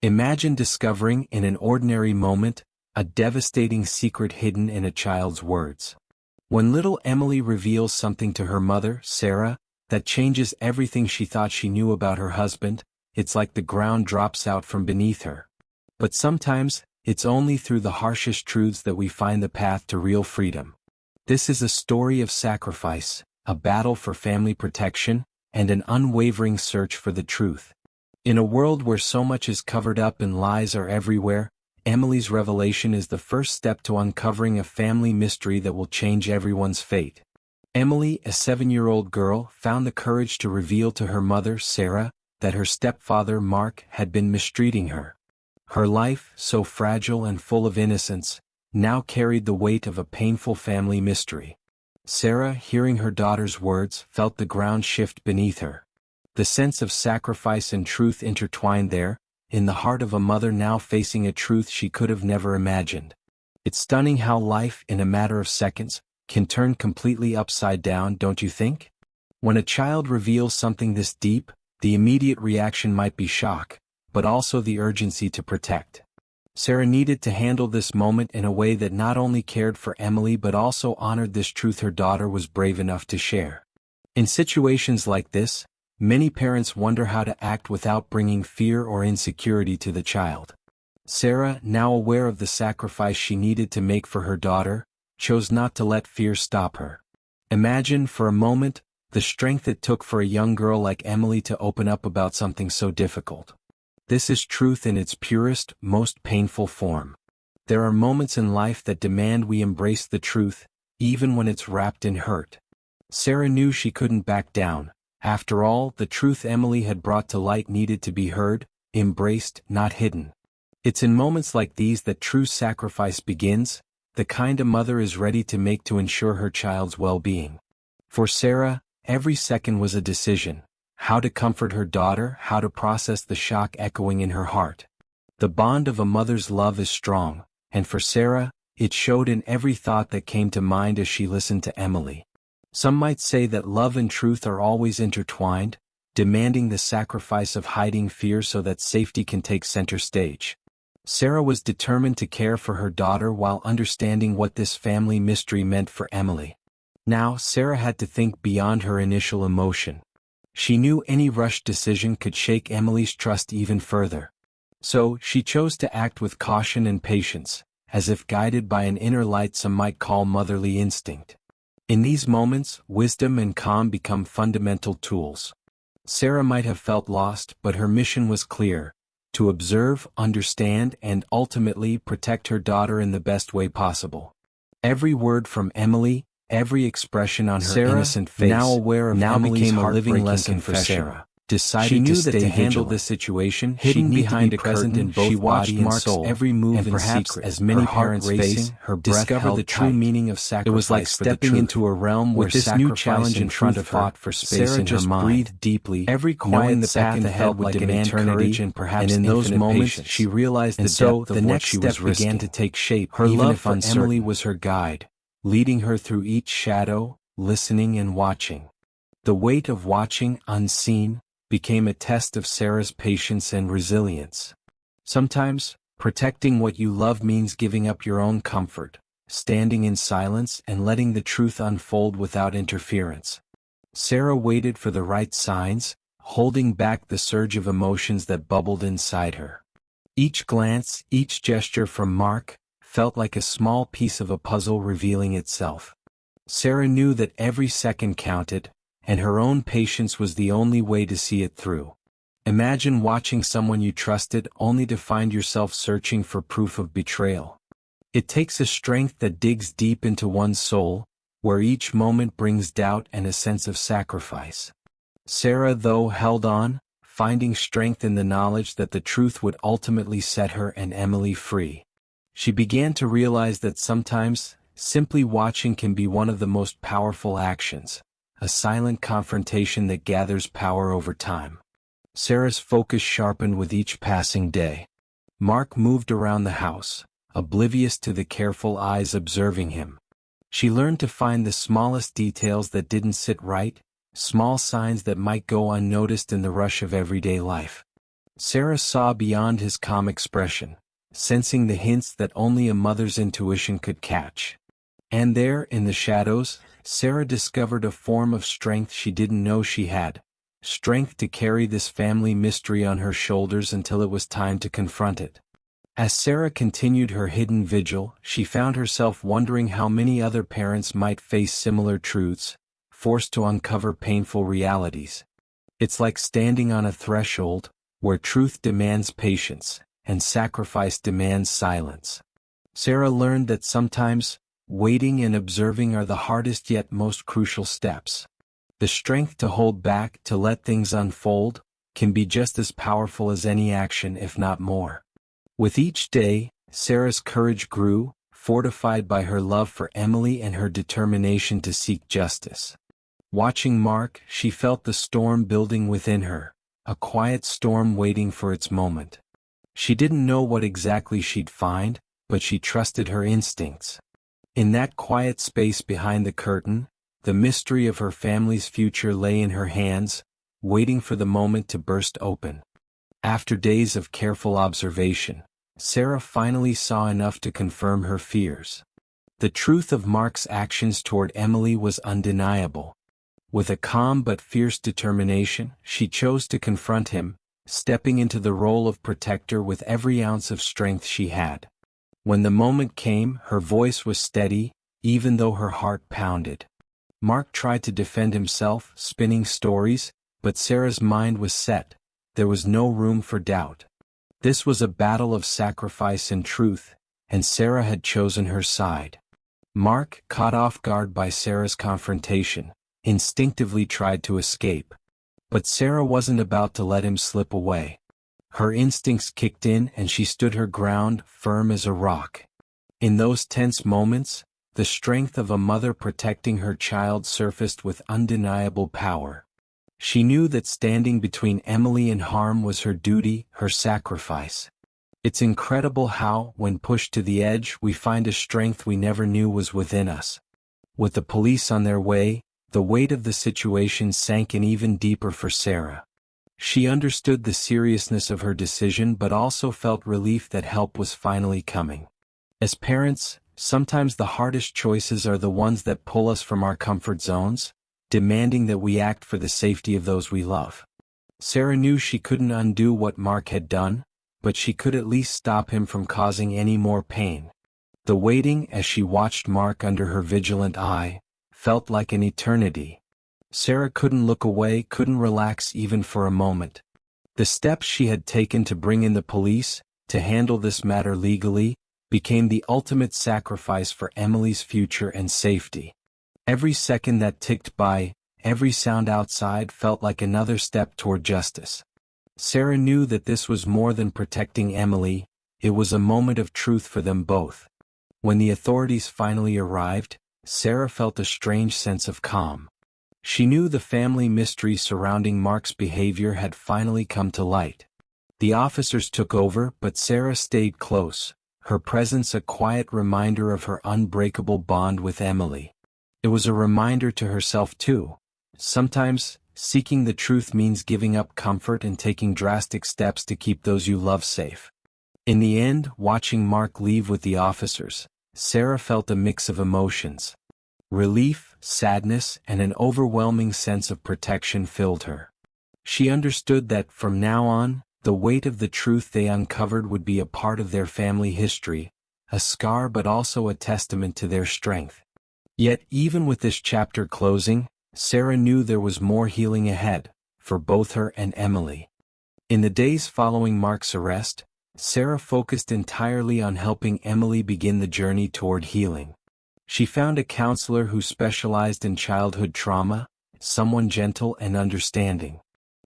Imagine discovering in an ordinary moment a devastating secret hidden in a child's words. When little Emily reveals something to her mother, Sarah, that changes everything she thought she knew about her husband, it's like the ground drops out from beneath her. But sometimes, it's only through the harshest truths that we find the path to real freedom. This is a story of sacrifice, a battle for family protection, and an unwavering search for the truth. In a world where so much is covered up and lies are everywhere, Emily's revelation is the first step to uncovering a family mystery that will change everyone's fate. Emily, a 7-year-old girl, found the courage to reveal to her mother, Sarah, that her stepfather, Mark, had been mistreating her. Her life, so fragile and full of innocence, now carried the weight of a painful family mystery. Sarah, hearing her daughter's words, felt the ground shift beneath her. The sense of sacrifice and truth intertwined there, in the heart of a mother now facing a truth she could have never imagined. It's stunning how life, in a matter of seconds, can turn completely upside down, don't you think? When a child reveals something this deep, the immediate reaction might be shock, but also the urgency to protect. Sarah needed to handle this moment in a way that not only cared for Emily but also honored this truth her daughter was brave enough to share. In situations like this, many parents wonder how to act without bringing fear or insecurity to the child. Sarah, now aware of the sacrifice she needed to make for her daughter, chose not to let fear stop her. Imagine, for a moment, the strength it took for a young girl like Emily to open up about something so difficult. This is truth in its purest, most painful form. There are moments in life that demand we embrace the truth, even when it's wrapped in hurt. Sarah knew she couldn't back down. After all, the truth Emily had brought to light needed to be heard, embraced, not hidden. It's in moments like these that true sacrifice begins, the kind a mother is ready to make to ensure her child's well-being. For Sarah, every second was a decision: how to comfort her daughter, how to process the shock echoing in her heart. The bond of a mother's love is strong, and for Sarah, it showed in every thought that came to mind as she listened to Emily. Some might say that love and truth are always intertwined, demanding the sacrifice of hiding fear so that safety can take center stage. Sarah was determined to care for her daughter while understanding what this family mystery meant for Emily. Now, Sarah had to think beyond her initial emotion. She knew any rushed decision could shake Emily's trust even further. So, she chose to act with caution and patience, as if guided by an inner light some might call motherly instinct. In these moments, wisdom and calm become fundamental tools. Sarah might have felt lost, but her mission was clear: to observe, understand, and ultimately protect her daughter in the best way possible. Every word from Emily, every expression on her innocent face, now aware of Emily's became a living lesson for Sarah. Decided to stay handle this situation, hidden behind a curtain in both body and soul, every move and perhaps as many parents facing, her breath discovered the true meaning of sacrifice. It was like stepping into a realm where this new challenge in front of her, for space Sarah just breathed deeply, every quiet the path ahead would demand courage and perhaps in those moments she realized the depth of what she was risking. Began to take shape. Her love for Emily was her guide, leading her through each shadow, listening and watching. The weight of watching, unseen, became a test of Sarah's patience and resilience. Sometimes, protecting what you love means giving up your own comfort, standing in silence and letting the truth unfold without interference. Sarah waited for the right signs, holding back the surge of emotions that bubbled inside her. Each glance, each gesture from Mark, felt like a small piece of a puzzle revealing itself. Sarah knew that every second counted, and her own patience was the only way to see it through. Imagine watching someone you trusted only to find yourself searching for proof of betrayal. It takes a strength that digs deep into one's soul, where each moment brings doubt and a sense of sacrifice. Sarah, though, held on, finding strength in the knowledge that the truth would ultimately set her and Emily free. She began to realize that sometimes, simply watching can be one of the most powerful actions. A silent confrontation that gathers power over time. Sarah's focus sharpened with each passing day. Mark moved around the house, oblivious to the careful eyes observing him. She learned to find the smallest details that didn't sit right, small signs that might go unnoticed in the rush of everyday life. Sarah saw beyond his calm expression, sensing the hints that only a mother's intuition could catch. And there, in the shadows, Sarah discovered a form of strength she didn't know she had. Strength to carry this family mystery on her shoulders until it was time to confront it. As Sarah continued her hidden vigil, she found herself wondering how many other parents might face similar truths, forced to uncover painful realities. It's like standing on a threshold, where truth demands patience, and sacrifice demands silence. Sarah learned that sometimes, waiting and observing are the hardest yet most crucial steps. The strength to hold back, to let things unfold, can be just as powerful as any action, if not more. With each day, Sarah's courage grew, fortified by her love for Emily and her determination to seek justice. Watching Mark, she felt the storm building within her, a quiet storm waiting for its moment. She didn't know what exactly she'd find, but she trusted her instincts. In that quiet space behind the curtain, the mystery of her family's future lay in her hands, waiting for the moment to burst open. After days of careful observation, Sarah finally saw enough to confirm her fears. The truth of Mark's actions toward Emily was undeniable. With a calm but fierce determination, she chose to confront him, stepping into the role of protector with every ounce of strength she had. When the moment came, her voice was steady, even though her heart pounded. Mark tried to defend himself, spinning stories, but Sarah's mind was set. There was no room for doubt. This was a battle of sacrifice and truth, and Sarah had chosen her side. Mark, caught off guard by Sarah's confrontation, instinctively tried to escape. But Sarah wasn't about to let him slip away. Her instincts kicked in and she stood her ground, firm as a rock. In those tense moments, the strength of a mother protecting her child surfaced with undeniable power. She knew that standing between Emily and harm was her duty, her sacrifice. It's incredible how, when pushed to the edge, we find a strength we never knew was within us. With the police on their way, the weight of the situation sank in even deeper for Sarah. She understood the seriousness of her decision but also felt relief that help was finally coming. As parents, sometimes the hardest choices are the ones that pull us from our comfort zones, demanding that we act for the safety of those we love. Sarah knew she couldn't undo what Mark had done, but she could at least stop him from causing any more pain. The waiting, as she watched Mark under her vigilant eye, felt like an eternity. Sarah couldn't look away, couldn't relax even for a moment. The steps she had taken to bring in the police, to handle this matter legally, became the ultimate sacrifice for Emily's future and safety. Every second that ticked by, every sound outside felt like another step toward justice. Sarah knew that this was more than protecting Emily, it was a moment of truth for them both. When the authorities finally arrived, Sarah felt a strange sense of calm. She knew the family mystery surrounding Mark's behavior had finally come to light. The officers took over, but Sarah stayed close, her presence a quiet reminder of her unbreakable bond with Emily. It was a reminder to herself too. Sometimes, seeking the truth means giving up comfort and taking drastic steps to keep those you love safe. In the end, watching Mark leave with the officers, Sarah felt a mix of emotions. Relief, sadness, and an overwhelming sense of protection filled her. She understood that, from now on, the weight of the truth they uncovered would be a part of their family history, a scar but also a testament to their strength. Yet, even with this chapter closing, Sarah knew there was more healing ahead, for both her and Emily. In the days following Mark's arrest, Sarah focused entirely on helping Emily begin the journey toward healing. She found a counselor who specialized in childhood trauma, someone gentle and understanding.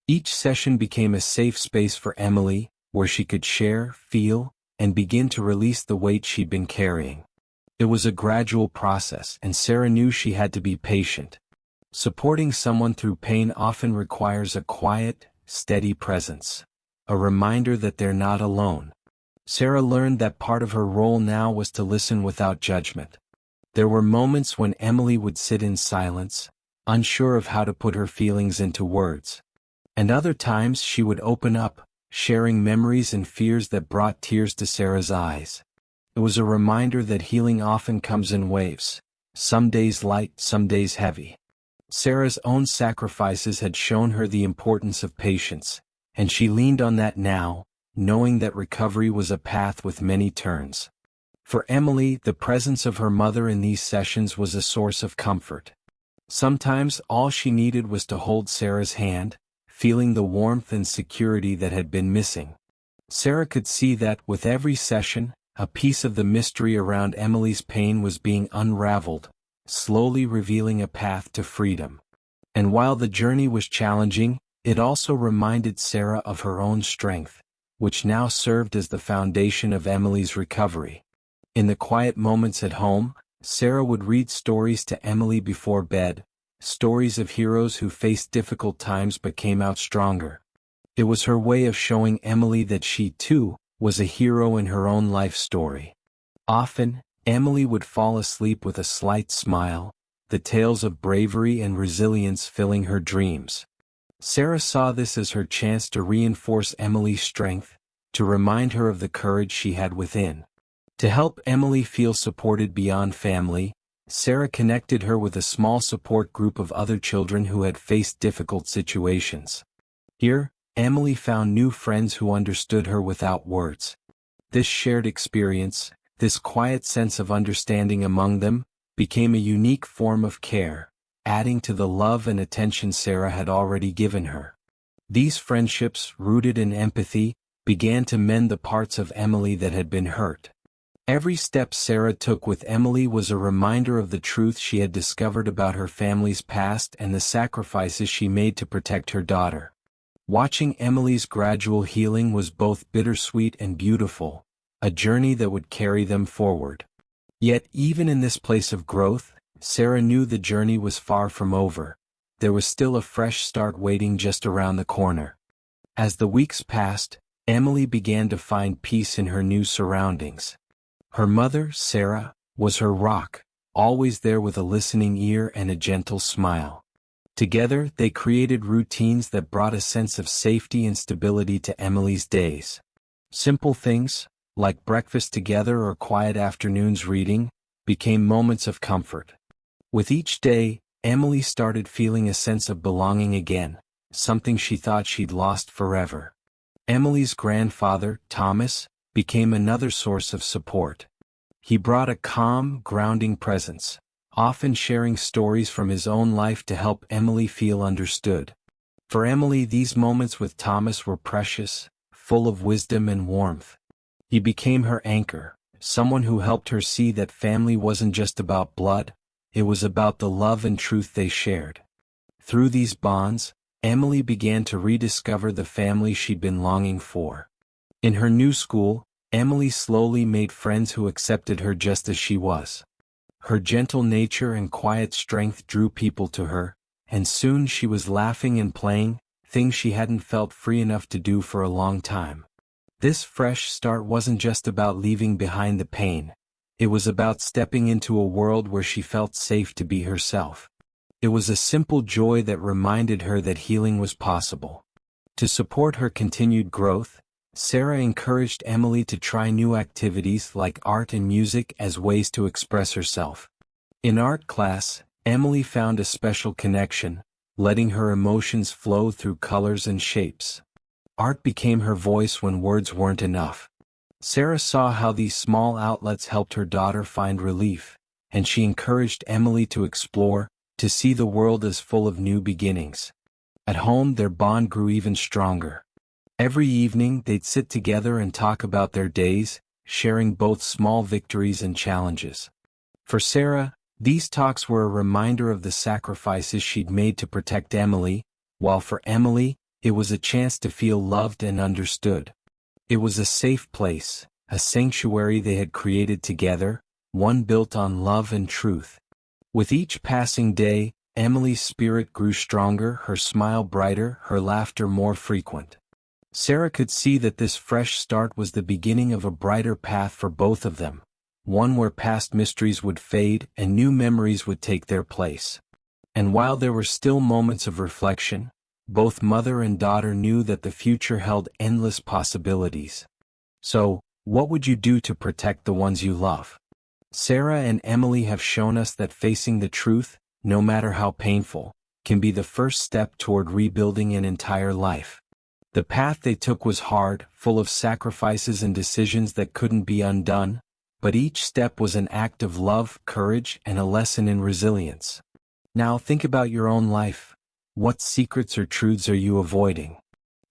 Each session became a safe space for Emily, where she could share, feel, and begin to release the weight she'd been carrying. It was a gradual process, and Sarah knew she had to be patient. Supporting someone through pain often requires a quiet, steady presence, a reminder that they're not alone. Sarah learned that part of her role now was to listen without judgment. There were moments when Emily would sit in silence, unsure of how to put her feelings into words. And other times she would open up, sharing memories and fears that brought tears to Sarah's eyes. It was a reminder that healing often comes in waves, some days light, some days heavy. Sarah's own sacrifices had shown her the importance of patience, and she leaned on that now, knowing that recovery was a path with many turns. For Emily, the presence of her mother in these sessions was a source of comfort. Sometimes all she needed was to hold Sarah's hand, feeling the warmth and security that had been missing. Sarah could see that, with every session, a piece of the mystery around Emily's pain was being unraveled, slowly revealing a path to freedom. And while the journey was challenging, it also reminded Sarah of her own strength, which now served as the foundation of Emily's recovery. In the quiet moments at home, Sarah would read stories to Emily before bed, stories of heroes who faced difficult times but came out stronger. It was her way of showing Emily that she, too, was a hero in her own life story. Often, Emily would fall asleep with a slight smile, the tales of bravery and resilience filling her dreams. Sarah saw this as her chance to reinforce Emily's strength, to remind her of the courage she had within. To help Emily feel supported beyond family, Sarah connected her with a small support group of other children who had faced difficult situations. Here, Emily found new friends who understood her without words. This shared experience, this quiet sense of understanding among them, became a unique form of care, adding to the love and attention Sarah had already given her. These friendships, rooted in empathy, began to mend the parts of Emily that had been hurt. Every step Sarah took with Emily was a reminder of the truth she had discovered about her family's past and the sacrifices she made to protect her daughter. Watching Emily's gradual healing was both bittersweet and beautiful, a journey that would carry them forward. Yet even in this place of growth, Sarah knew the journey was far from over. There was still a fresh start waiting just around the corner. As the weeks passed, Emily began to find peace in her new surroundings. Her mother, Sarah, was her rock, always there with a listening ear and a gentle smile. Together, they created routines that brought a sense of safety and stability to Emily's days. Simple things, like breakfast together or quiet afternoons reading, became moments of comfort. With each day, Emily started feeling a sense of belonging again, something she thought she'd lost forever. Emily's grandfather, Thomas, became another source of support. He brought a calm, grounding presence, often sharing stories from his own life to help Emily feel understood. For Emily, these moments with Thomas were precious, full of wisdom and warmth. He became her anchor, someone who helped her see that family wasn't just about blood, it was about the love and truth they shared. Through these bonds, Emily began to rediscover the family she'd been longing for. In her new school, Emily slowly made friends who accepted her just as she was. Her gentle nature and quiet strength drew people to her, and soon she was laughing and playing, things she hadn't felt free enough to do for a long time. This fresh start wasn't just about leaving behind the pain. It was about stepping into a world where she felt safe to be herself. It was a simple joy that reminded her that healing was possible. To support her continued growth, Sarah encouraged Emily to try new activities like art and music as ways to express herself. In art class, Emily found a special connection, letting her emotions flow through colors and shapes. Art became her voice when words weren't enough. Sarah saw how these small outlets helped her daughter find relief, and she encouraged Emily to explore, to see the world as full of new beginnings. At home, their bond grew even stronger. Every evening, they'd sit together and talk about their days, sharing both small victories and challenges. For Sarah, these talks were a reminder of the sacrifices she'd made to protect Emily, while for Emily, it was a chance to feel loved and understood. It was a safe place, a sanctuary they had created together, one built on love and truth. With each passing day, Emily's spirit grew stronger, her smile brighter, her laughter more frequent. Sarah could see that this fresh start was the beginning of a brighter path for both of them, one where past mysteries would fade and new memories would take their place. And while there were still moments of reflection, Both mother and daughter knew that the future held endless possibilities. So, what would you do to protect the ones you love? Sarah and Emily have shown us that facing the truth, no matter how painful, can be the first step toward rebuilding an entire life. The path they took was hard, full of sacrifices and decisions that couldn't be undone, but each step was an act of love, courage, and a lesson in resilience. Now think about your own life. What secrets or truths are you avoiding?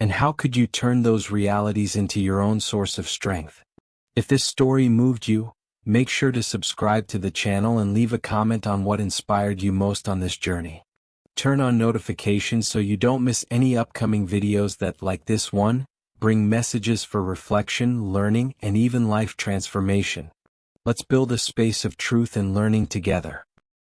And how could you turn those realities into your own source of strength? If this story moved you, make sure to subscribe to the channel and leave a comment on what inspired you most on this journey. Turn on notifications so you don't miss any upcoming videos that, like this one, bring messages for reflection, learning, and even life transformation. Let's build a space of truth and learning together.